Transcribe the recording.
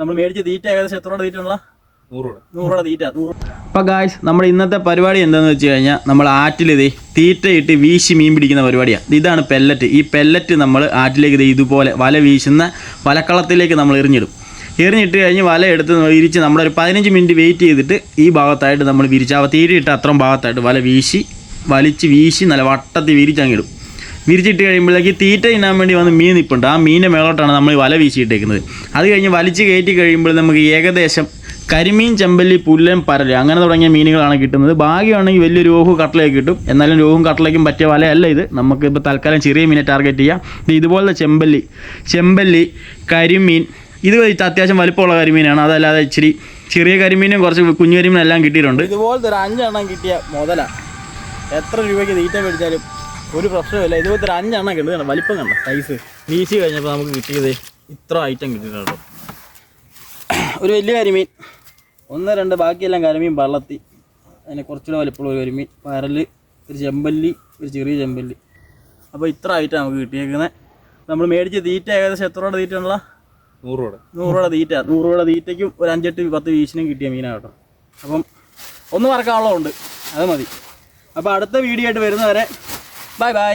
നമ്മൾ മേടിച്ച് തീറ്റ ഏകദേശം എത്ര രൂപ തീറ്റുള്ള 100 രൂപ തീറ്റ. അപ്പോൾ ഗായ്സ് നമ്മുടെ ഇന്നത്തെ പരിപാടി എന്താണെന്ന് വെച്ച് കഴിഞ്ഞാൽ നമ്മൾ ആറ്റിൽ തീറ്റയിട്ട് വീശി മീൻ പിടിക്കുന്ന പരിപാടിയാണ്. ഇതാണ് പെല്ലറ്റ്. ഈ പെല്ലറ്റ് നമ്മൾ ആറ്റിലേക്ക് ഇതുപോലെ വല വീശുന്ന വലക്കളത്തിലേക്ക് നമ്മൾ എറിഞ്ഞിട്ട് കഴിഞ്ഞ് വല എടുത്ത് വിരിച്ച് നമ്മളൊരു 15 മിനിറ്റ് വെയിറ്റ് ചെയ്തിട്ട് ഈ ഭാഗത്തായിട്ട് നമ്മൾ വിരിച്ച് തീറ്റയിട്ട് അത്രയും ഭാഗത്തായിട്ട് വല വലിച്ച് വീശി നല്ല വട്ടത്തിൽ വിരിച്ചങ്ങിടും. വിരിച്ചിട്ട് കഴിയുമ്പോഴേക്ക് തീറ്റ തിന്നാൻ വേണ്ടി വന്ന് മീൻ നിൽപ്പുണ്ട്. ആ മീനിൻ്റെ മേളോട്ടാണ് നമ്മൾ വല വീശിയിട്ടേക്കുന്നത്. അത് കഴിഞ്ഞ് വലിച്ച് കയറ്റി കഴിയുമ്പോൾ നമുക്ക് ഏകദേശം കരിമീൻ, ചെമ്പല്ലി, പുല്ലൻ, പരല് അങ്ങനെ തുടങ്ങിയ മീനുകളാണ് കിട്ടുന്നത്. ഭാഗ്യമാണെങ്കിൽ വലിയ രോഹു കട്ടലയൊക്കെ കിട്ടും. എന്നാലും രോഹും കട്ടലയ്ക്കും പറ്റിയ വലയല്ല ഇത്. നമുക്കിപ്പോൾ തൽക്കാലം ചെറിയ മീനെ ടാർഗറ്റ് ചെയ്യാം. ഇതുപോലത്തെ ചെമ്പല്ലി, കരിമീൻ, ഇത് അത്യാവശ്യം വലിപ്പമുള്ള കരിമീനാണ്. അതല്ലാതെ ഇച്ചിരി ചെറിയ കരിമീനും കുറച്ച് കുഞ്ഞു കരിമീനും എല്ലാം കിട്ടിയിട്ടുണ്ട്. ഇതുപോലത്തെ ഒരു 5 എണ്ണം കിട്ടിയ മുതലാണ്. എത്ര രൂപയ്ക്ക് തീറ്റ മേടിച്ചാലും ഒരു പ്രശ്നമില്ല. ഇതുപോലത്തെ ഒരു 5 എണ്ണം കിട്ടുന്നതാണ്. വലിപ്പം കണ്ട സൈസ് വീശി കഴിഞ്ഞപ്പോൾ നമുക്ക് കിട്ടിയത് ഇത്ര ഐറ്റം കിട്ടിയിട്ടുണ്ട്. ഒരു വലിയ കരിമീൻ, 1, 2 ബാക്കിയെല്ലാം കരിമീൻ വള്ളത്തി, അതിന് കുറച്ചുകൂടെ വലിപ്പമുള്ള ഒരു കരിമീൻ, പരല്, ഒരു ചെമ്പല്ലി, ഒരു ചെറിയ ചെമ്പല്ലി. അപ്പോൾ ഇത്ര ഐറ്റം നമുക്ക് കിട്ടിയേക്കുന്നത്. നമ്മൾ മേടിച്ച് തീറ്റ ഏകദേശം എത്ര രൂപ തീറ്റ ഉള്ള 100 രൂപ തീറ്റ. 100 രൂപ തീറ്റയ്ക്കും ഒരു 5-8-10 വീശിനും കിട്ടിയ മീനാണ് കേട്ടോ. അപ്പം ഒന്ന് മറക്കാനുള്ളതുണ്ട്, അത് മതി. അപ്പോൾ അടുത്ത വീഡിയോ ആയിട്ട് വരുന്നവരെ ബൈ.